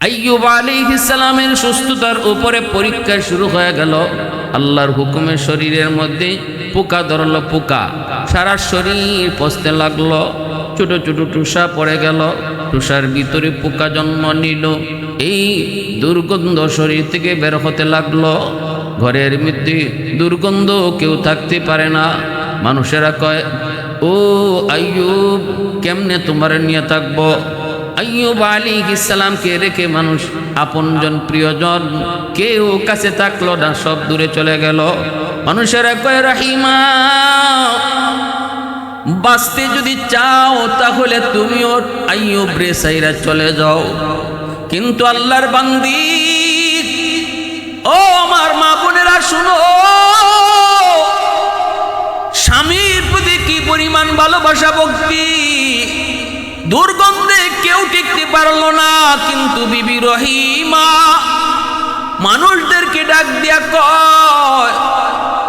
আইয়ুব আলাইহিস সালামের সুস্থতার উপরে পরীক্ষা শুরু হয়ে গেল। আল্লাহর হুকুমে শরীরের মধ্যে পোকা ধরলো, পোকা সারা শরীর পচতে লাগলো, ছোট ছোট টুসা পড়ে গেল, টুসার ভিতরে পোকা জন্ম নিল। এই দুর্গন্ধ শরীর থেকে বের হতে লাগলো। ঘরের মধ্যে দুর্গন্ধ, কেউ থাকতে পারে না। মানুষেরা কয়, ও আইয়ুব, কেমনে তোমার নিয়ে থাকবো? আইয়ুব আলাইহিস সালামকে রেখে মানুষ, আপনজন প্রিয়জন কেউ কাছে থাকলো না, সব দূরে চলে গেল। মানুষেরা কয়, রহিমা, বাঁচতে যদি চাও তাহলে তুমিও আইয়ুব রে সাইরা চলে যাও। কিন্তু আল্লাহর বান্দি, ও আমার মা বোনেরা শুনো, স্বামীর প্রতি কি পরিমাণ ভালোবাসা, ভক্তি। দুর্গন্ধে কেউ টিকতে পারল না, কিন্তু বিবি রহিমা মানুষদেরকে ডাক দিয়া কয়,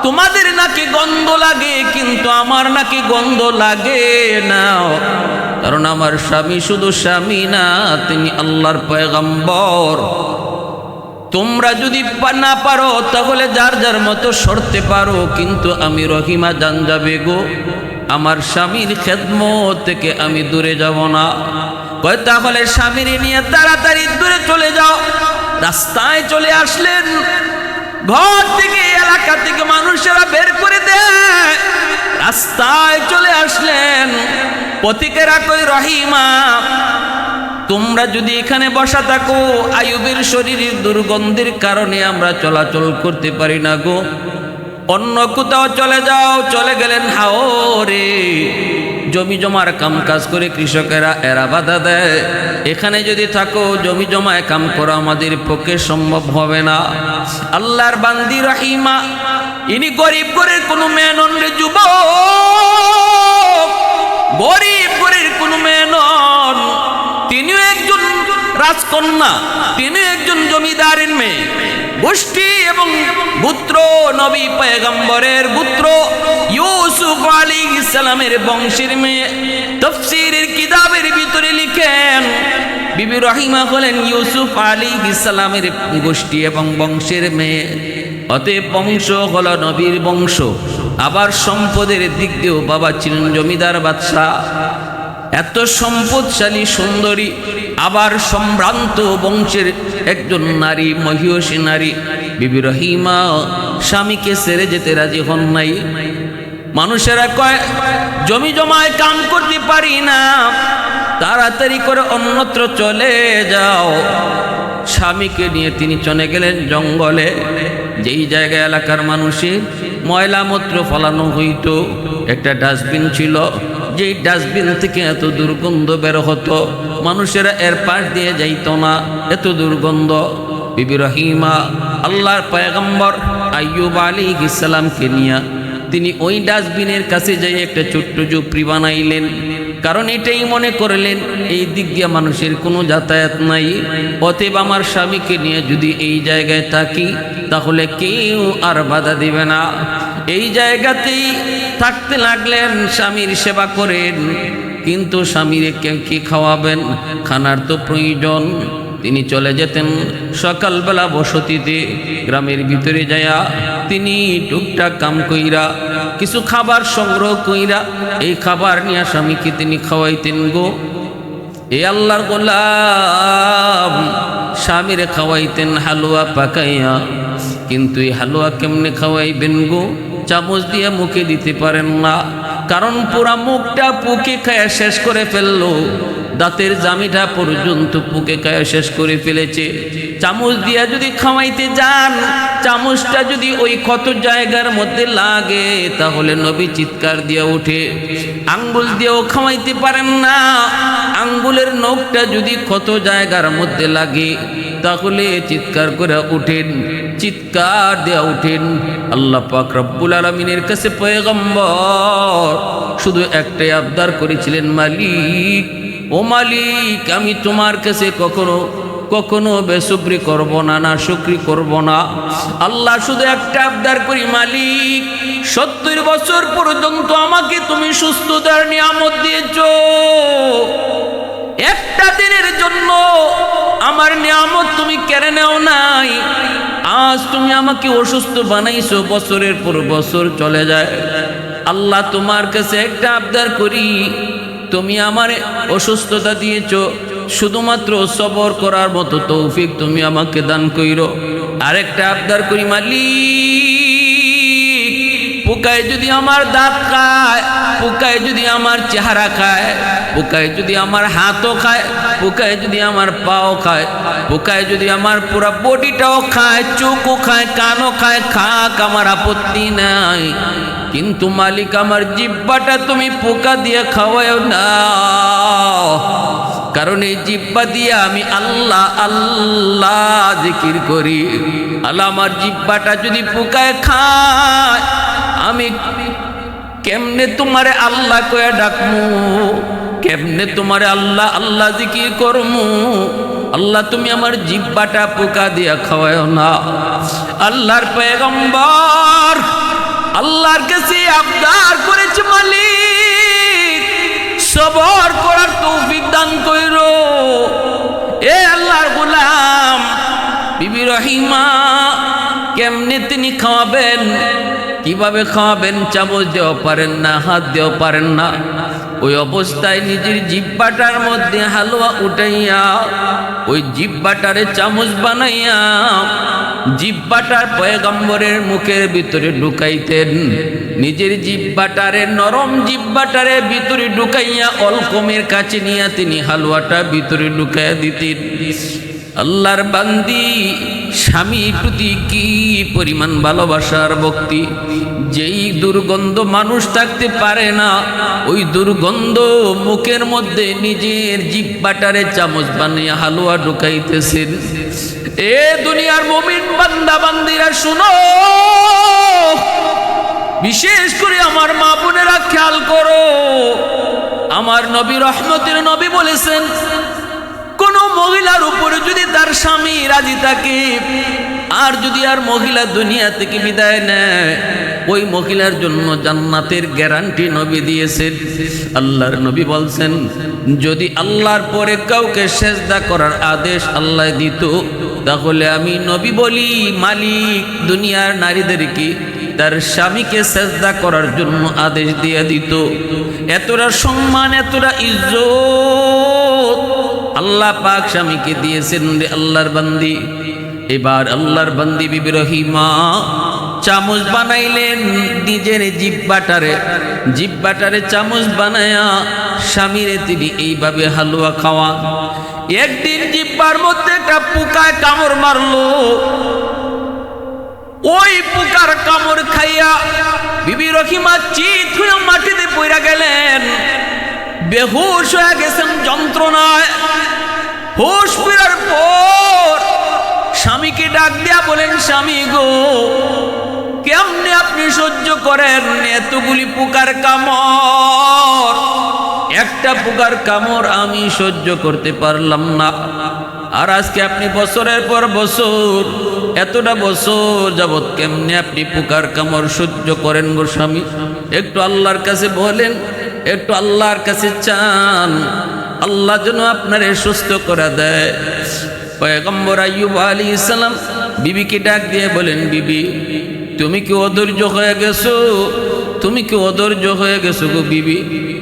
তোমাদের নাকি গন্ধ লাগে, কিন্তু আমার নাকি গন্ধ লাগে না। কারণ আমার স্বামী শুধু স্বামী না, তিনি আল্লাহর পয়গম্বর। তোমরা যদি না পারো তাহলে যার যার মতো সরতে পারো, কিন্তু আমি রহিমা জান যাবে গো, আমার স্বামীর খেদমত থেকে আমি দূরে যাব না। কয়, তাহলে স্বামীর নিয়ে তাড়াতাড়ি দূরে চলে যাও। রাস্তায় চলে আসলেন, ঘর থেকে এলাকা থেকে মানুষেরা বের করে দেয়, রাস্তায় চলে আসলেন। পথিকেরা কই, রহিমা, তোমরা যদি এখানে বসা থাকো, আইয়ুবের শরীরের দুর্গন্ধের কারণে আমরা চলাচল করতে পারি না গো, অন্য কোথাও চলে যাও। চলে গেলেন হাওরে। জমি জমার কাম কাজ করে কৃষকেরা, এরা বাধা দেয়, এখানে যদি থাকো জমি জমায় কাম করা আমাদের পক্ষে সম্ভব হবে না। আল্লাহর বান্দি রহিমা, ইনি গরিব ঘরের কোনো মেয়ে নন রে যুবক, গরিব ঘরের কোনো মেয়ে নন। তিনিও একজন রাজকন্যা, তিনিও একজন জমিদারের মেয়ে, গোষ্ঠী এবং পুত্র নবী পয়গম্বরের পুত্র ইউসুফ আলাইহিস সালামের বংশের মেয়ে। তাফসীরের কিতাবের ভিতরে লিখেন, বিবি রহিমা হলেন ইউসুফ আলাইহিস সালামের গোষ্ঠী এবং বংশের মেয়ে। অতএব বংশ হলো নবীর বংশ। আবার সম্পদের দিক দিয়েও বাবা ছিলেন জমিদার বাদশাহ। এত সম্পদশালী সুন্দরী, আবার সম্ভ্রান্ত বংশের একজন নারী, মহিষী নারী বিবি রহিমা স্বামীকে ছেড়ে যেতে রাজি হন নাই। মানুষেরা কয়, জমি জমায় কাম করতে পারি না, তাড়াতাড়ি করে অন্যত্র চলে যাও। স্বামীকে নিয়ে তিনি চলে গেলেন জঙ্গলে, যেই জায়গায় এলাকার মানুষের ময়লা মূত্র ফলানো হইত। একটা ডাস্টবিন ছিল, যেই ডাস্টবিন থেকে এত দুর্গন্ধ বের হতো, মানুষেরা এর পাশ দিয়ে যাইত না, এত দুর্গন্ধ। বিবি রহিমা আল্লাহর পয়গম্বর আইয়ুব আলাইহিস সালামকে নিয়ে তিনি ওই ডাস্টবিনের কাছে যাই একটা ছোট্ট ঝুপড়ি বানাইলেন। কারণ এটাই মনে করলেন এই দিক দিয়ে মানুষের কোনো যাতায়াত নাই, অতএব আমার স্বামীকে নিয়ে যদি এই জায়গায় থাকি তাহলে কেউ আর বাধা দিবে না। এই জায়গাতেই থাকতে লাগলেন, স্বামীর সেবা করেন। কিন্তু স্বামীর কি খাওয়াবেন? খানার তো প্রয়োজন। তিনি চলে যেতেন সকালবেলা বসতিতে, গ্রামের ভিতরে যায়া তিনি টুকটাক কাম কইরা কিছু খাবার সংগ্রহ কইরা এই খাবার নিয়ে স্বামীকে তিনি খাওয়াইতেন গো। এ আল্লাহর গোলাম স্বামীরে খাওয়াইতেন হালুয়া পাকাইয়া। কিন্তু এই হালুয়া কেমনে খাওয়াইবেন গো? চামচ দিয়ে মুখে দিতে পারেন না, কারণ পুরা মুখটা পুকে খায়া শেষ করে ফেললো, দাঁতের জামিটা পর্যন্ত পুকে খায়া শেষ করে ফেলেছে। চামচ দিয়া যদি খাওয়াইতে যান, চামচটা যদি ওই ক্ষত জায়গার মধ্যে লাগে তাহলে নবী চিৎকার দিয়ে ওঠে। আঙ্গুল দিয়েও খাওয়াইতে পারেন না, আঙ্গুলের নখটা যদি ক্ষত জায়গার মধ্যে লাগে তাহলে চিৎকার করে উঠেন, চিৎকার দেয়া উঠেন। আল্লাহ পাক রব্বুল আলামিনের কাছে পয়গম্বর শুধু একটাই আবদার করেছিলেন, মালিক, ও মালিক, আমি তোমার কাছে কখনো বেশুকরি করব না, না শুকরি করব না। আল্লাহ শুধু একটা আবদার করি, মালিক 70 বছর পর্যন্ত আমাকে তুমি সুস্থতার নিয়ামত দিয়েছো, একটা দিনের জন্য আমার নিয়ামত তুমি কেড়ে নেও নাই। আজ তুমি আমাকে অসুস্থ বানাইছো, বছরের পর বছর চলে যায়। আল্লাহ তোমার কাছে একটা আবদার করি, তুমি আমারে অসুস্থতা দিয়েছো, শুধুমাত্র সবর করার মতো তৌফিক তুমি আমাকে দান কইরো। আরেকটা আবদার করি মালিক, পোকায় যদি আমার দাঁত খায়, পোকায় যদি আমার চেহারা খায়, পোকায় যদি আমার হাতও খায়, পোকায় যদি আমার পাও খায়, পোকায় যদি আমার পুরা বডিটাও খায়, চোখও খায়, কানও খায়, খাক, আমার আপত্তি নাই। কিন্তু মালিক আমার জিহ্বাটা তুমি পোকা দিয়ে খাওয়াও না, কারণ এই জিহ্বা দিয়ে আমি আল্লাহ আল্লাহ জিকির করি। আল্লাহ আমার জিহ্বাটা যদি পোকায় খায়, আমি কেমনে তোমারে আল্লাহ কয়ে ডাকমু, কেমনে তোমারে আল্লাহ আল্লাহ জিকির করমু। আল্লাহ তুমি আমার জিহ্বাটা পোকা দিয়া খাওয়াও না। আল্লাহর পয়গম্বর আল্লাহর কাছে আবদার করেছে, মালিক সবর করার তৌফিক দান কইরো। এ আল্লাহর গোলাম বিবি রহিমা কেমনে তিনি খাওয়াবেন, কিভাবে খাওয়াবেন? চামচ দেওয়া পারেন না, হাত দেওয়া পারেন না। ওই অবস্থায় নিজের জিহ্বাটার মধ্যে হালুয়া উঠাইয়া ওই জিহ্বাটারে চামচ বানাইয়া জিহ্বাটার পয়গম্বরের মুখের ভিতরে ঢুকাইতেন। নিজের জিহ্বাটারে, নরম জিহ্বাটারে ভিতরে ঢুকাইয়া অলকমের কাছে নিয়ে তিনি হালুয়াটা ভিতরে ঢুকাইয়া দিতেন। আল্লাহর বান্দি স্বামীর প্রতি কি পরিমাণ ভালোবাসার ভক্তি! যেই দুর্গন্ধ মানুষ থাকতে পারে না, ওই দুর্গন্ধ মুখের মধ্যে নিজের জিহ্বাটারে চামচ বানিয়ে হালুয়া ঢুকাইতেছেন। এ দুনিয়ার মুমিন বান্দা বান্দিরা শুনো, বিশেষ করে আমার মা বোনেরা খেয়াল করো। আমার নবী রহমতের নবী বলেছেন, কোন মহিলার উপরে যদি তার স্বামী রাজি থাকে, আর যদি আর মহিলা দুনিয়া থেকে বিদায় নেয়, ওই মহিলার জন্য জান্নাতের গ্যারান্টি নবী দিয়েছেন। আল্লাহর নবী বলছেন, যদি আল্লাহর পরে কাউকে সেজদা করার আদেশ আল্লাহ দিত, তাহলে আমি নবী বলি মালিক দুনিয়ার নারীদেরকে তার স্বামীকে সেজদা করার জন্য আদেশ দিয়ে দিত। এতটা সম্মান, এতটা ইজ্জত আল্লাহ পাক স্বামীকে দিয়েছেন রে আল্লাহর বান্দি। এবার আল্লাহর বান্দি বিবি রহিমা চামচ বানাইলেন নিজের জিহ্বাটারে চামচ বানায়া স্বামীরে তিনি এইভাবে হালুয়া খাওয়া। একদিন জিহ্বার মধ্যে একটা পোকায় কামড় মারলো। ওই পোকার কামড় খাইয়া বিবি রহিমা চিৎ হয়ে মাটিতে পড়া গেলেন, বেহুশ হয়ে গেছেন যন্ত্রণায়। হুশ ফেরার পর স্বামীকে ডাক দিয়া বলেন, স্বামী গো, কেমনে আপনি সহ্য করেন এতগুলি পোকার কামড়? একটা পোকার কামড় আমি সহ্য করতে পারলাম না। আর আজকে আপনি বছরের পর বছর, এতটা বছর যাবৎ কেমনে আপনি পোকার কামড় সহ্য করেন গো স্বামী? একটু আল্লাহর কাছে বলেন, একটু আল্লাহর কাছে চান, আল্লাহ যেন আপনারে সুস্থ করে দেয়। পয়গম্বর আইয়ুব আলাইহিস সালাম বিবিকে ডাক দিয়ে বলেন, বিবি তুমি কি অধৈর্য হয়ে গেছো? তুমি কি অধৈর্য হয়ে গেছো গো বিবি?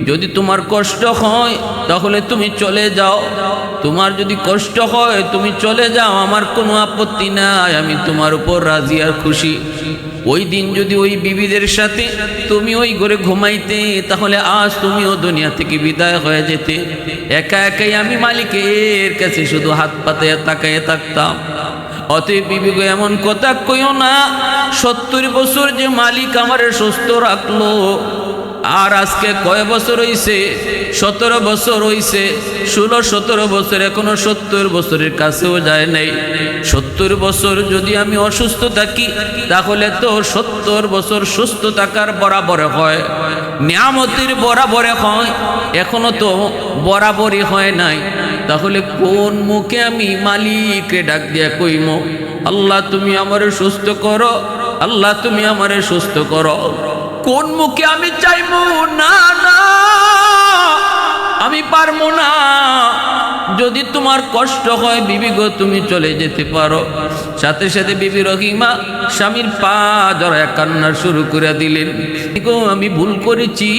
যদি তোমার কষ্ট হয় তাহলে তুমি চলে যাও। তোমার যদি কষ্ট হয় তুমি চলে যাও, আমার কোনো আপত্তি নাই, আমি তোমার উপর রাজি আর খুশি। ওই দিন যদি ওই বিবিদের সাথে তুমি ওই ঘরে ঘুমাইতে, তাহলে আজ তুমিও দুনিয়া থেকে বিদায় হয়ে যেতে। একা একাই আমি মালিকের কাছে শুধু হাত পাতে তাকায় থাকতাম। অতএব বিবি গো, এমন কথা কইও না। 70 বছর যে মালিক আমারে সুস্থ রাখলো, আর আজকে কয় বছর হইছে? 17 বছর হইছে। 16-17 বছর, এখনো 70 বছরের কাছেও যায় নাই। 70 বছর যদি আমি অসুস্থ থাকি, তাহলে তো 70 বছর সুস্থ থাকার বরাবর হয়, নিয়ামতের বরাবর হয়। এখনো তো বরাবরই হয় নাই। তাহলে কোন মুখে আমি মালিককে ডাক দিয়া কইমো, আল্লাহ তুমি আমারে সুস্থ করো, আল্লাহ তুমি আমারে সুস্থ করো? কোন মুখে আমি চাইবো? না না, আমি পারবো না। যদি তোমার কষ্ট হয় বিবি গো তুমি চলে যেতে পারো। সাথে সাথে বিবি রহিমা স্বামীর পা জড়ায় কান্না শুরু করে দিলেন, গো আমি ভুল করেছি,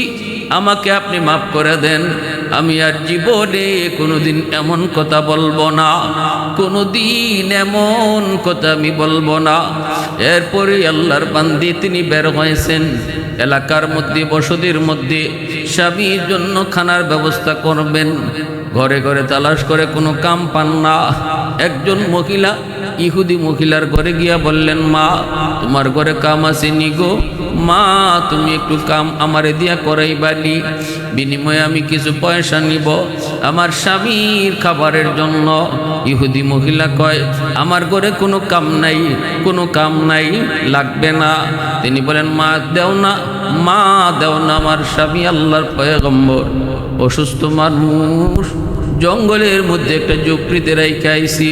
আমাকে আপনি মাফ করে দেন, আমি আর জীবনে কোনোদিন এমন কথা বলবো না, কোনোদিন এমন কথা আমি বলবো না। এরপরে আল্লাহর বান্দি তিনি বের হয়েছেন এলাকার মধ্যে, বসতির মধ্যে স্বামীর জন্য খানার ব্যবস্থা করবেন। ঘরে ঘরে তালাশ করে কোনো কাম পান না। একজন মহিলা ইহুদি মহিলার ঘরে গিয়া বললেন, মা তোমার ঘরে কাম আসেনি গো, মা তুমি একটু কাম আমারে দিয়া করাইবানি, বিনিময়ে আমি কিছু পয়সা নিব আমার স্বামীর খাবারের জন্য। ইহুদি মহিলা কয়, আমার ঘরে কোনো কাম নাই, কোনো কাম নাই, লাগবে না। তিনি বলেন, মা দেও না, মা দেও না, আমার স্বামী আল্লাহর পয়গম্বর, অসুস্থ মানুষ, জঙ্গলের মধ্যে একটা ঝুপড়িতে রাইখা আইছি।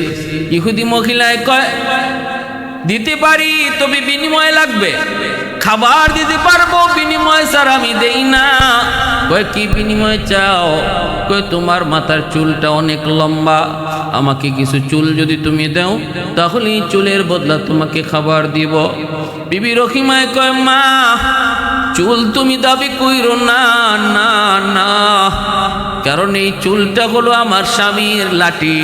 ইহুদি মহিলায় কয়, দিতে পারি, তবে বিনিময় লাগবে, খাবার দিতে পারবো, বিনিময় স্যার আমি দেই না। কয় কি বিনিময় চাও? কয় তোমার মাথার চুলটা অনেক লম্বা, আমাকে কিছু চুল যদি তুমি দাও তাহলে চুলের বদলা তোমাকে খাবার দিব। বিবি রহিমায় কয়, মা চুল তুমি দাবি কইরো না, না না, কারণ এই চুলটা হলো আমার স্বামীর লাঠি।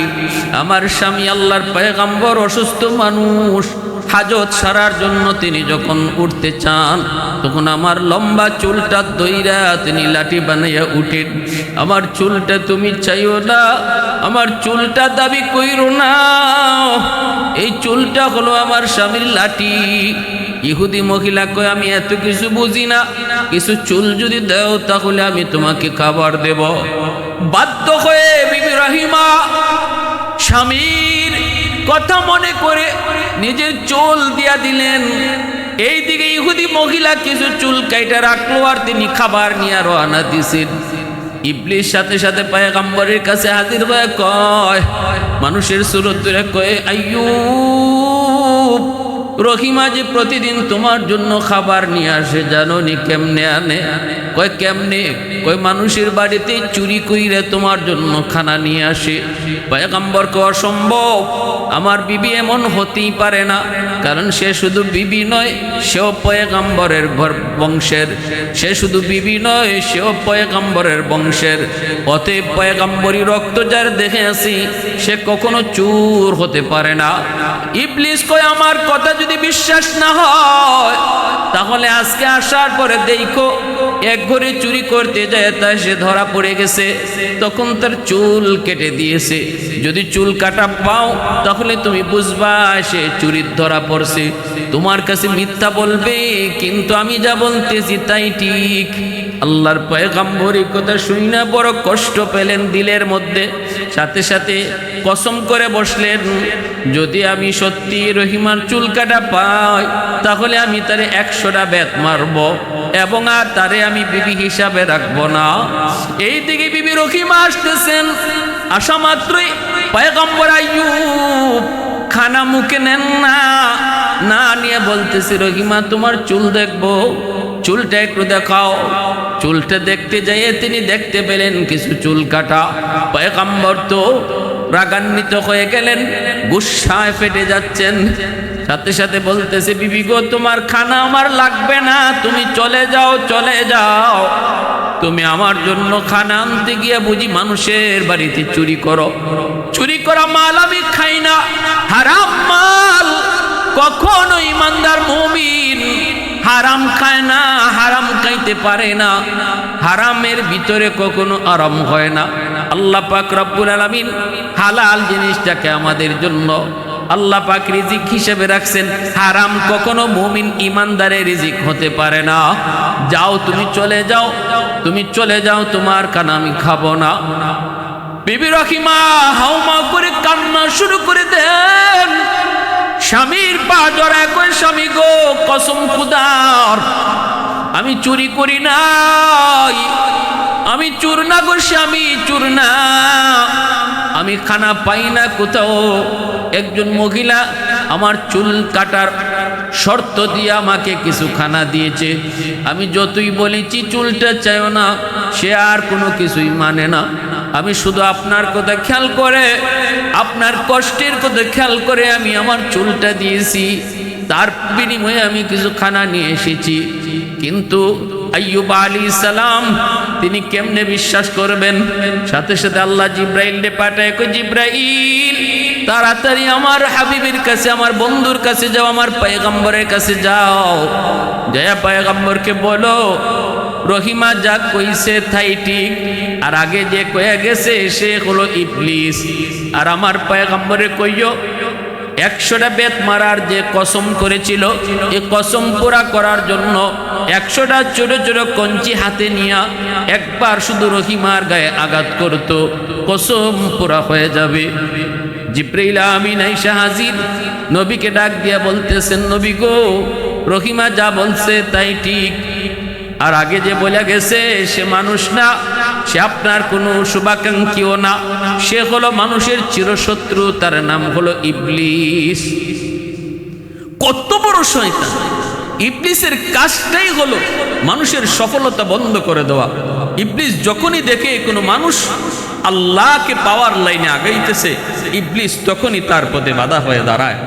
আমার স্বামী আল্লাহর পয়গম্বর, অসুস্থ মানুষ, হাজত সারার জন্য তিনি যখন উঠতে চান তখন আমার লম্বা চুলটা দইরা তিনি লাঠি বানাইয়া উঠেন। আমার চুলটা তুমি চাইও না, আমার চুলটা দাবি কইরো না, এই চুলটা হলো আমার স্বামীর লাঠি। ইহুদি মহিলা কয়, আমি এত কিছু বুঝি না, কিছু চুল যদি দাও তাহলে আমি তোমাকে খাবার দেব। বাধ্য হয়ে বিবি রহিমা স্বামীর কথা মনে করে নিজের চুল দিয়া দিলেন। এইদিকে ইহুদি মহিলা কিছু চুল কাইটা রাখলো আর তিনি খাবার নিয়ে রওনা দিছেন। ইবলিস সাথে সাথে পয়গম্বরের কাছে হাজির হয়ে কয়, মানুষের সুরত ধরে কয়, আইয়ুব, রহিমা যে প্রতিদিন তোমার জন্য খাবার নিয়ে আসে, জানো নি কেমনে আনে? কয় কেমনে? কয় মানুষের বাড়িতে চুরি কইরে তোমার জন্য খানা নিয়ে আসে। পয়গম্বর কয়, অসম্ভব, আমার বিবি এমন হতেই পারে না, কারণ সে শুধু বিবি নয়, সেও পয়গম্বরের বংশের, সে শুধু বিবি নয়, সেও পয়গম্বরের বংশের, অতএব পয়গম্বরী রক্ত যার দেখে আসি সে কখনো চোর হতে পারে না। ইবলিস কয়, আমার কথা যদি বিশ্বাস না হয় তাহলে আজকে আসার পরে দেখো এক ঘরে চুরি করতে যায় তাই সে ধরা পড়ে গেছে, তখন তার চুল কেটে দিয়েছে। যদি চুল কাটা পাও তাহলে তুমি বুঝবা সে চুরির ধরা পড়ছে। তোমার কাছে মিথ্যা বলবে, কিন্তু আমি যা বলতেছি তাই ঠিক। আল্লাহর পয়গম্বর এই কথা শুনে না বড় কষ্ট পেলেন দিলের মধ্যে। সাথে সাথে কসম করে বসলেন, যদি আমি সত্যি রহিমার চুল কাটা পাই তাহলে আমি তারে 100টা বেত মারব এবং আর তারে আমি বিবি হিসাবে রাখবো না। এই দিকে বিবি রহিমা আসতেছেন, আসা মাত্রই পয়গম্বর আইয়ুব খানা মুখে নেন না, না নিয়ে বলতেছে, রহিমা তোমার চুল দেখবো, চুলটা একটু দেখাও। চুলটা দেখতে যাইয়ে তিনি দেখতে পেলেন কিছু চুল কাটা। পয়গম্বর তো রাগান্বিত হয়ে গেলেন, গুসায় ফেটে যাচ্ছেন। সাথে সাথে বলতেছে, বিবি গো তোমার খানা আমার লাগবে না, তুমি চলে যাও, চলে যাও। তুমি আমার জন্য খানা আনতে গিয়ে বুঝি মানুষের বাড়িতে চুরি করো? চুরি করা মাল আমি খাই না, হারাম মাল কখনো ইমানদার মুমিন হারাম খায় না, হারাম খাইতে পারে না, হারামের ভিতরে কখনো আরাম হয় না। আল্লাহ পাক রব্বুল আলামিন হালাল জিনিসটাকে আমাদের জন্য আল্লাহ পাক রিজিক হিসেবে রাখছেন, হারাম কখনো মুমিন ইমানদারের রিজিক হতে পারে না। যাও তুমি চলে যাও, তুমি চলে যাও, তোমার খানা আমি খাবো না। বিবি রহিমা হাউমাউ করে কান্না শুরু করে দেন। স্বামীর পা জড়ায় কই, স্বামী গো কসম খুদার আমি চুরি করি নাই, আমি চোর না গো স্বামী, চোর না, আমি খানা পাই না কোথাও। একজন মহিলা আমার চুল কাটার শর্ত দিয়ে আমাকে কিছু খানা দিয়েছে, আমি যতই বলেছি চুলটা চাইও না, সে আর কোনো কিছুই মানে না। আমি শুধু আপনার কথা খেয়াল করে, আপনার কষ্টের কথা খেয়াল করে আমি আমার চুলটা দিয়েছি, তার বিনিময়ে আমি কিছু খানা নিয়ে এসেছি। কিন্তু আইয়ুব আলাইহিস সালাম তিনি কেমনে বিশ্বাস করবেন? সাথে সাথে আল্লাহ জিব্রাইলকে পাঠায়, কই জিব্রাইল তাড়াতাড়ি আমার হাবিবের কাছে, আমার বন্ধুর কাছে যাও, আমার পয়গম্বরের কাছে যাও, জয়া পয়গম্বরকে বলো রহিমা যা কইছে তাই ঠিক, আর আগে যে কয়ে গেছে সে হলো ইবলিস। আর আমার পয়গম্বরে কইও 100টা বেত মারার যে কসম করেছিল, এই কসম পুরা করার জন্য 100টা ছোট ছোট কঞ্চি হাতে নিয়ে একবার শুধু রহিমার গায়ে আঘাত করত, কসম পুরা হয়ে যাবে। জিব্রাইল আমিন আইসা হাজির, নবীকে ডাক দিয়া বলতেছেন, নবী গো রহিমা যা বলছে তাই ঠিক, আর আগে যে বলে গেছে সে মানুষ না, সে আপনার কোনো শুভাকাঙ্ক্ষীও না, সে হলো মানুষের চিরশত্রু, তার নাম হলো ইবলিস। কত বড় শয়তান! ইবলিসের কাজটাই হলো মানুষের সফলতা বন্ধ করে দেওয়া। ইবলিস যখনই দেখে কোনো মানুষ আল্লাহকে পাওয়ার লাইনে আগাইতেছে, ইবলিস তখনই তার পথে বাধা হয়ে দাঁড়ায়।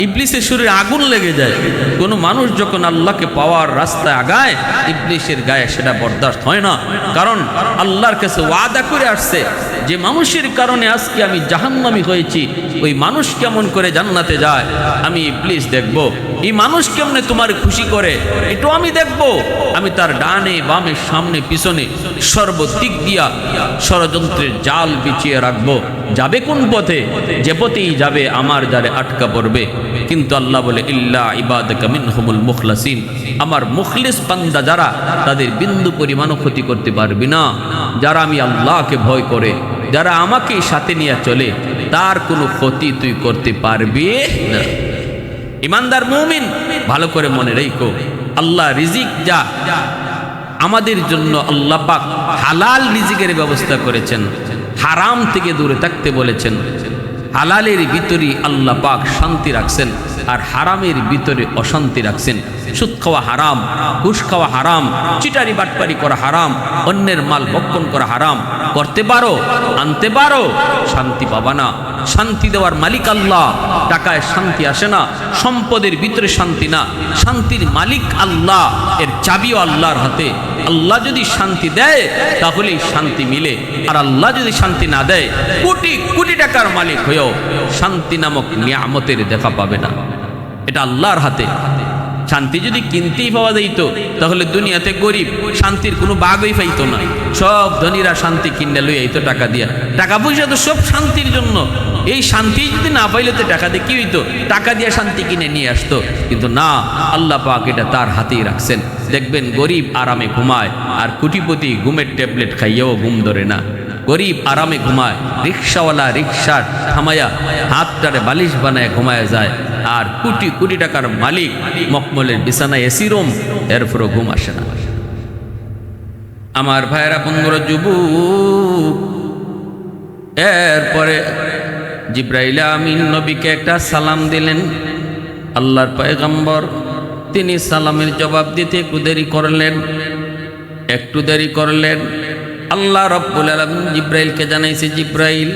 ইবলিসের শরীরে আগুন লেগে যায়। কোনো মানুষ যখন আল্লাহকে পাওয়ার রাস্তায় আগায়, ইবলিসের গায়ে সেটা বরদাস্ত হয় না। কারণ আল্লাহর কাছে ওয়াদা করে আসছে যে মানুষের কারণে আজকে আমি জাহান্নামী হয়েছি, ওই মানুষ কেমন করে জান্নাতে যায় আমি ইবলিস দেখব। এই মানুষ কেমনে তোমার খুশি করে এটাও আমি দেখব। আমি তার ডানে বামে সামনে পিছনে সর্বদিক দিয়া ষড়যন্ত্রের জাল বিছিয়ে রাখবো। যাবে কোন পথে? যে পথেই যাবে আমার জালে আটকা পড়বে। কিন্তু আল্লাহ বলে, ইল্লা ইবাদাকা মিনহুমুল মুখলাসিন, আমার মুখলিস বান্দা যারা, তাদের বিন্দু পরিমাণও ক্ষতি করতে পারবি না। যারা আমি আল্লাহকে ভয় করে, যারা আমাকে সাথে নিয়ে চলে, তার কোনো ক্ষতি তুই করতে পারবি না। ইমানদার মুমিন ভালো করে মনে রেখো, আল্লাহ রিজিক যা আমাদের জন্য আল্লাহ পাক হালাল রিজিকের ব্যবস্থা করেছেন, হারাম থেকে দূরে থাকতে বলেছেন। হালালের ভিতরে আল্লাহ পাক শান্তি রাখছেন, আর হারামের ভিতরে অশান্তি রাখছেন। সুদ খাওয়া হারাম, ঘুষ খাওয়া হারাম, চিটারি বাটপারি করা হারাম, অন্যের মাল ভক্ষণ করা হারাম। করতে পারো, আনতে পারো, শান্তি পাবা না। শান্তি দেওয়ার মালিক আল্লাহ। টাকায় শান্তি আসে না, সম্পদের ভিতরে শান্তি না, শান্তির মালিক আল্লাহ। এর চাবিও আল্লাহর হাতে। আল্লাহ যদি শান্তি দেয় তাহলেই শান্তি মিলে, আর আল্লাহ যদি শান্তি না দেয়, কোটি কোটি টাকার মালিক হয়েও শান্তি নামক নিয়ামতের দেখা পাবে না। এটা আল্লাহর হাতে। শান্তি যদি কিনতেই পাওয়া যেত তাহলে দুনিয়াতে গরিব শান্তির কোনো বাগই পাইতো না। সব ধনীরা শান্তি কিনে লই আইতো টাকা দিয়া। টাকা পয়সা তো সব শান্তির জন্য। এই শান্তি যদি না পাইলে তো টাকা দিয়ে কি হইতো? টাকা দিয়ে শান্তি কিনে নিয়ে আসতো। কিন্তু না, আল্লাহ পাক এটা তার হাতেই রাখছেন। দেখবেন গরিব আরামে ঘুমায়, আর কোটিপতি ঘুমের ট্যাবলেট খাইয়েও ঘুম ধরে না। গরিব আরামে ঘুমায়, রিক্সাওয়ালা রিক্সার থামায়া হাতটারে বালিশ বানায় ঘুমায় যায়, আর কোটি কোটি টাকার মালিক মখমলের বিছানায় এসি রুম, এরপরও ঘুম আসে না। আমার ভাইয়েরা, বন্ধুরা, যুবক, এরপরে জিব্রাইল আমিন নবীকে একটা সালাম দিলেন। আল্লাহর পয়গম্বর তিনি সালামের জবাব দিতে একটু দেরি করলেন। আল্লাহ রব্বুল আলামিন জিব্রাইলকে জানাইছে, জিব্রাইল,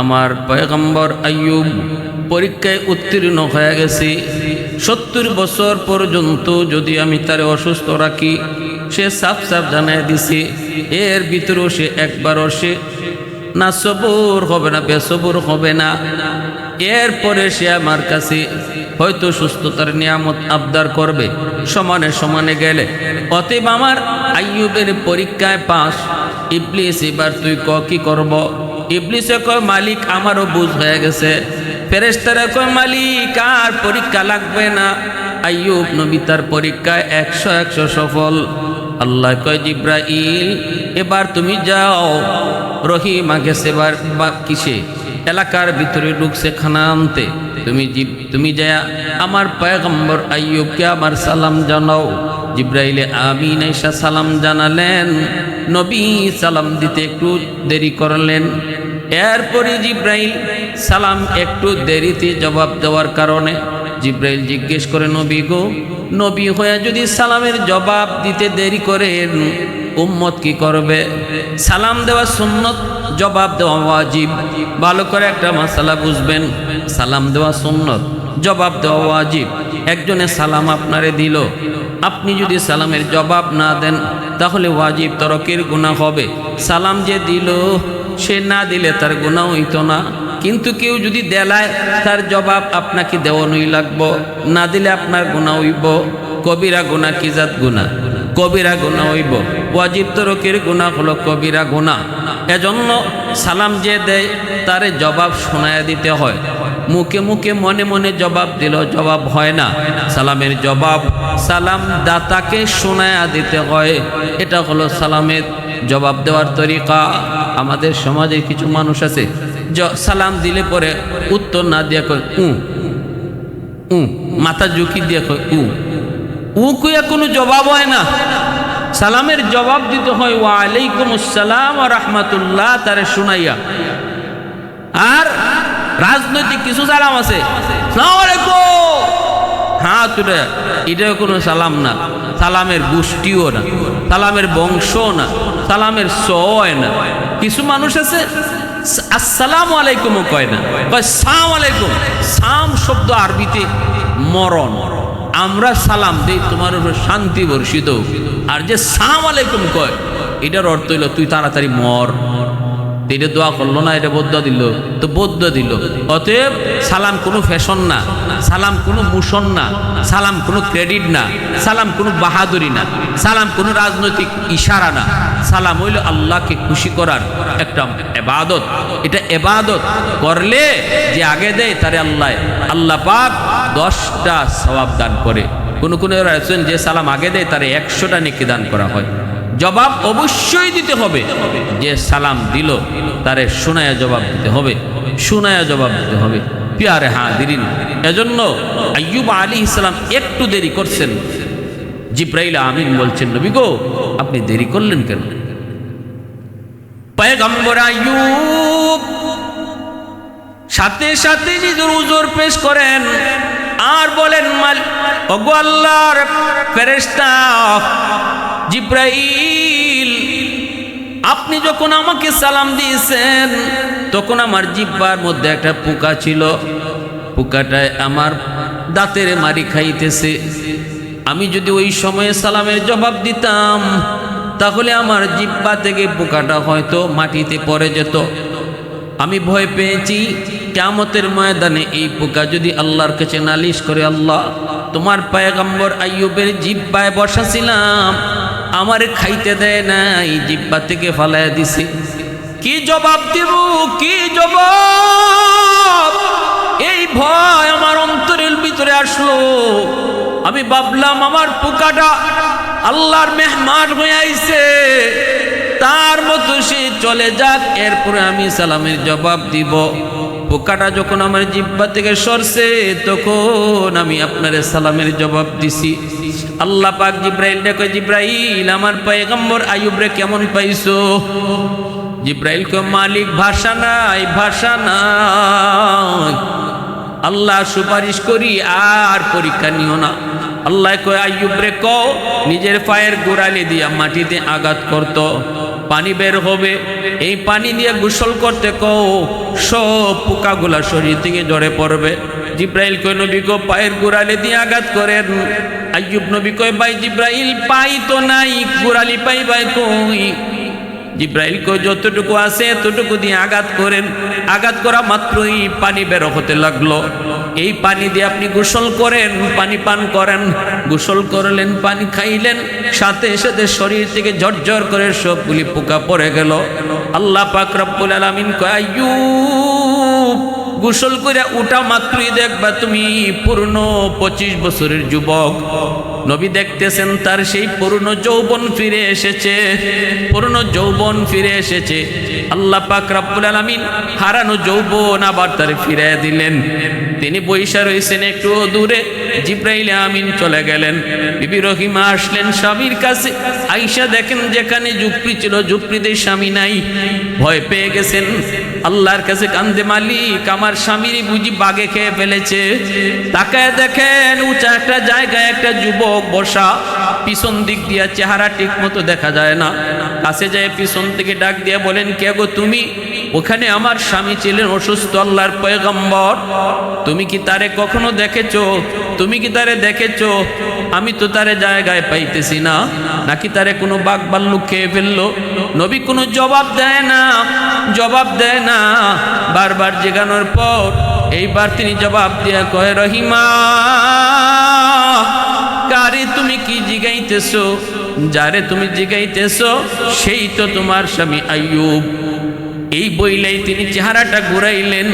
আমার পয়গম্বর আইয়ুব পরীক্ষায় উত্তীর্ণ হয়ে গেছে। 70 বছর পর্যন্ত যদি আমি তারে অসুস্থ রাখি, সে সাফ সাফ জানাই দিছে, এর ভিতরেও সে একবারও সে না সবুর হবে না, বেসবুর হবে না। এরপরে সে আমার কাছে হয়তো সুস্থতার নিয়ামত আবদার করবে সমানে সমানে গেলে। অতএব আমার আইয়ুবের পরীক্ষায় পাস। ইবলিস, এবার তুই কি করব? ইবলিসে কয়, মালিক আমারও বুঝ হয়ে গেছে। ফেরেশতারা কয়, মালিক আর পরীক্ষা লাগবে না। আইয়ুব নবী তার পরীক্ষায় 100 সফল। আল্লাহ কয়, জিব্রাইল, এবার তুমি যাও। রহিমা গেছে কিসে? এলাকার ভিতরে ঢুকছে খানা আনতে। তুমি যায়া আমার পয়গম্বর আইয়ুবকে আমার সালাম জানাও। জিব্রাইলে আমিন এসা সালাম জানালেন। নবী সালাম দিতে একটু দেরি করলেন। এরপরে জিব্রাইল সালাম একটু দেরিতে জবাব দেওয়ার কারণে জিব্রাইল জিজ্ঞেস করে, নবী গো, নবী হয়ে যদি সালামের জবাব দিতে দেরি করেন উম্মত কি করবে? সালাম দেওয়া সুন্নত, জবাব দেওয়া ওয়াজিব। ভালো করে একটা মাসালা বুঝবেন, সালাম দেওয়া সুন্নত, জবাব দেওয়া ওয়াজিব। একজনে সালাম আপনারে দিল, আপনি যদি সালামের জবাব না দেন তাহলে ওয়াজিব তরকের গুনাহ হবে। সালাম যে দিল সে না দিলে তার গুনাহ হইতো না, কিন্তু কেউ যদি দেলায় তার জবাব আপনাকে দেওয়ানোই লাগবো, না দিলে আপনার গুনাহ হইব। কবিরা গুনাহ কি জাত গুনাহ? কবিরা গুনাহ হইব। ওয়াজিব তরকের গুনাহ হলো কবিরা গুনাহ। এজন্য সালাম যে দেয় তারে জবাব শোনায়া দিতে হয়। মুখে মুখে মনে মনে জবাব দিল জবাব হয় না। সালামের জবাব সালাম দাতাকে শোনায়া দিতে হয়। এটা হলো সালামের জবাব দেওয়ার তরিকা। আমাদের সমাজে কিছু মানুষ আছে সালাম দিলে পরে উত্তর না দিয়ে কয় মাথা ঝুঁকি দিয়ে কয় কুয়া কোনো জবাব হয় না। সালামের জবাব দিতে হয় ওয়ালাইকুম আসসালাম ওয়া রাহমাতুল্লাহ তারে শুনাইয়া। আর রাজনৈতিক কিছু সালাম আছে, আসসালামু আলাইকুম, হ্যাঁ তুলে, এটাও কোনো সালাম না। সালামের গোষ্ঠীও না, সালামের বংশও না, সালামের সয় না। কিছু মানুষ আছে আসসালামু আলাইকুমও কয় না, কয় সালাম আলাইকুম। সাম শব্দ আরবিতে মরণ। আমরা সালাম দেই তোমার উপর শান্তি বর্ষিত, আর যে সালাম আলাইকুম কয় এটার অর্থ হইল তুই তাড়াতাড়ি মর। এটা দোয়া করলো না, এটা বদ্দুয়া দিল, তো বদ্দুয়া দিল। অতএব সালাম কোনো ফ্যাশন না, সালাম কোনো মুশন না, সালাম কোনো ক্রেডিট না, সালাম কোনো বাহাদুরি না, সালাম কোনো রাজনৈতিক ইশারা না। সালাম হইল আল্লাহকে খুশি করার একটা ইবাদত। এটা ইবাদত করলে যে আগে দেয় তারে আল্লাহ পাক 10টা সওয়াব দান করে। কোন আছেন যে সালাম আগে দেয় তারে 100টা নেকি দান করা হয়। জবাব অবশ্যই দিতে হবে। যে সালাম দিল তারে শোনায়া জবাব দিতে হবে, শোনায়া জবাব দিতে হবে। প্যারে হাজিরিন, এজন্য আইয়ুব আলাইহিস সালাম একটু দেরি করছেন। জিবরাইল আমিন বলছেন, নবী গো আপনি দেরি করলেন কেন? পয়গম্বর আইয়ুব সাথে সাথে নিজের উজর পেশ করেন আর বলেন, ওগো আল্লাহর ফেরেশতা জিবরাইল, আপনি যখন আমাকে সালাম দিয়েছেন তখন আমার জিহ্বার মধ্যে একটা পোকা ছিল, পোকাটায় আমার দাঁতের মারি খাইতেছে। আমি যদি ওই সময়ে সালামের জবাব দিতাম তাহলে আমার জিহ্বা থেকে পোকাটা হয়তো মাটিতে পড়ে যেত। আমি ভয় পেয়েছি কিয়ামতের ময়দানে এই পোকা যদি আল্লাহর কাছে নালিশ করে, আল্লাহ তোমার পয়গম্বর আইয়ুবের জিহ্বায় বসাছিলাম, আমার খাইতে দেয় নাই, জিহ্বা থেকে ফালাইয়া দিছে। কি জবাব দিব, কি জবাব? এই ভয় আমার অন্তরের ভিতরে আসলো। আমি ভাবলাম আমার পোকাটা আল্লাহর মেহমান হয়ে আইছে, তার মতো সে চলে যাক, এরপরে আমি সালামের জবাব দিব। পোকাটা যখন আমার জিহ্বা থেকে সরছে তখন আমি আপনার সালামের জবাব দিছি। আল্লাহ পাক জিব্রাইল কয়, জিব্রাইল আমার পয়গম্বর আইয়ুব রে কেমন পাইছো? জিব্রাইল কয়, মালিক ভাষা নাই, ভাষা নাই। আল্লাহ সুপারিশ করি আর পরীক্ষা নিও না। আল্লাহ কয়, আইয়ুব রে কও নিজের পায়ের গোড়ালি দিয়া মাটিতে আঘাত করত, পানি বের হবে, এই পানি দিয়ে গোসল করতে কও, সব পোকাগুলা শরীর থেকে ঝরে পড়বে। জিব্রাইল কয়, নবী গো পায়ের গোড়ালি দিয়ে আঘাত করেন। আইয়ুব নবী কয়, ভাই জিব্রাইল পাই তো নাই, গোড়ালি পাই ভাই কই? জিব্রাইল কয়, যতটুকু আছে এতটুকু দিয়ে আঘাত করেন। আঘাত করা মাত্রই পানি বের হতে লাগলো। এই পানি দিয়ে আপনি গোসল করেন, পানি পান করেন। গোসল করলেন, পানি খাইলেন, সাথে সাথে শরীর থেকে ঝরঝর করে সবগুলি পোকা পড়ে গেল। আল্লাহ পাক রব্বুল আলামিন কয়, আইয়ুব গোসল করে উঠা মাত্রই দেখবা তুমি পূর্ণ 25 বছরের যুবক। নবী দেখতেছেন তার সেই পূর্ণ যৌবন ফিরে এসেছে, পূর্ণ যৌবন ফিরে এসেছে। আল্লাহ পাক রব্বুল আলামিন হারানো যৌবন আবার তার ফিরিয়ে দিলেন। তিনি বৈশা রয়েছেন একটু দূরে। জিব্রাইল আমিন চলে গেলেন, বিবি রহিমা আসলেন স্বামীর কাছে। আয়েশা দেখেন যেখানে ঝুপড়ি ছিল ঝুপড়িতে স্বামী নাই, ভয় পেয়ে গেছেন। আল্লাহর কাছে কান্দে, মালিক আমার স্বামীরই বুঝি বাগে খেয়ে ফেলেছে। তাকায় দেখেন উঁচা একটা জায়গায় একটা যুবক বসা, পিছন দিক দিয়া চেহারা ঠিক মতো দেখা যায় না। কাছে যায় পিছন থেকে ডাক দিয়ে বলেন, কে গো তুমি? ওখানে আমার স্বামী ছিলেন অসুস্থ, আল্লাহর পয়গম্বর। তুমি কি তারে কখনো দেখেছো? তুমি কি তারে দেখেছো? আমি তো তারে জায়গায় পাইতেছি না, নাকি তারে কোনো বাঘ ভাল্লুক খেয়ে ফেললো? নবী কোনো জবাব দেয় না, জবাব দেয় না। বারবার জিজ্ঞানোর পর এইবার তিনি জবাব দিয়ে কয়, রহিমা কারে তুমি কি জিগাইতেছো? যারে তুমি জিগাইতেছো সেই তো তোমার স্বামী আইয়ুব। এই বইলেই তিনি চেহারাটা ঘুরাইলেন,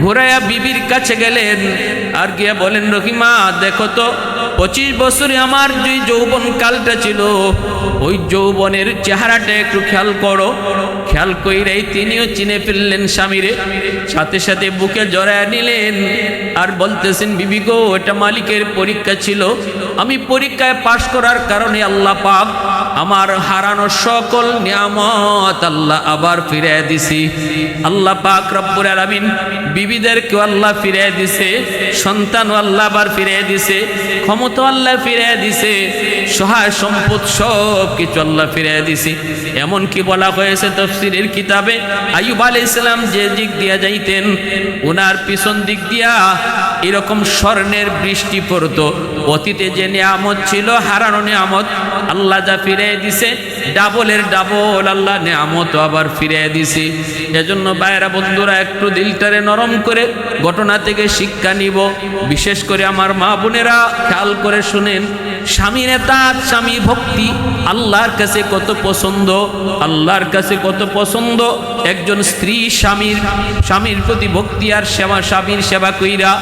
ঘুরাইয়া বিবির কাছে গেলেন আর গিয়া বলেন, রহিমা দেখো তো 25 বছরে আমার যে যৌবন কালটা ছিল, ওই যৌবনের চেহারাটা একটু খেয়াল করো। খেয়াল কইরাই তিনিও চিনে ফেললেন স্বামীরে, সাথে সাথে বুকে জড়ায় নিলেন আর বলতেছেন, বিবি গো এটা মালিকের পরীক্ষা ছিল, আমি পরীক্ষায় পাশ করার কারণে আল্লাহ পাক আমার হারানো সকল নিয়ামত আল্লাহ আবার ফিরিয়ে দিছি। আল্লাহ পাক রব্বুল আলামিন বিবিদেরকেও আল্লাহ ফিরিয়ে দিছে, সন্তানও আল্লাহ আবার ফিরিয়ে দিছে, ক্ষমতা আল্লাহ ফিরিয়ে দিছে, সহায় সম্পদ সব কিছু আল্লাহ ফিরিয়ে দিছে। এমন কি বলা হয়েছে তাফসীরের কিতাবে, আইয়ুব আলাইহিস সালাম যে দিক দিয়া যাইতেন ওনার পিছন দিক দিয়া এরকম স্বর্ণের বৃষ্টি পড়তো। অতীতে যে নিয়ামত ছিল, হারানো নিয়ামত আল্লাহ যা ফিরিয়ে দিছে, ডাবলের ডাবল আল্লাহ নিয়ামত আবার ফিরিয়ে দিছে। এজন্য ভাইরা বন্ধুরা একটু দিলটারে নরম করে ঘটনা থেকে শিক্ষা নিব। বিশেষ করে আমার মা বোনেরা খেয়াল করে শুনেন, স্বামীর এতাত, স্বামী ভক্তি আল্লাহর কাছে কত পছন্দ, আল্লাহর কাছে কত পছন্দ। একজন স্ত্রী স্বামীর প্রতি ভক্তি আর সেবা, স্বামীর সেবা কইরা,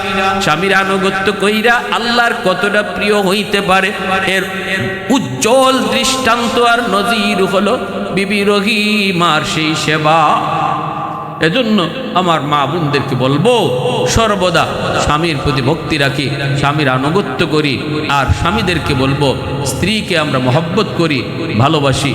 স্বামীর আনুগত্য কইরা আল্লাহর কতটা প্রিয় হইতে পারে, এর উজ্জ্বল দৃষ্টান্ত আর নজির হলো বিবি রহিমার সেই সেবা। এজন্য আমার মা বোনদেরকে বলবো, সর্বদা স্বামীর প্রতি ভক্তি রাখি, স্বামীর আনুগত্য করি, আর স্বামীদেরকে বলবো স্ত্রীকে আমরা মহব্বত করি, ভালোবাসি।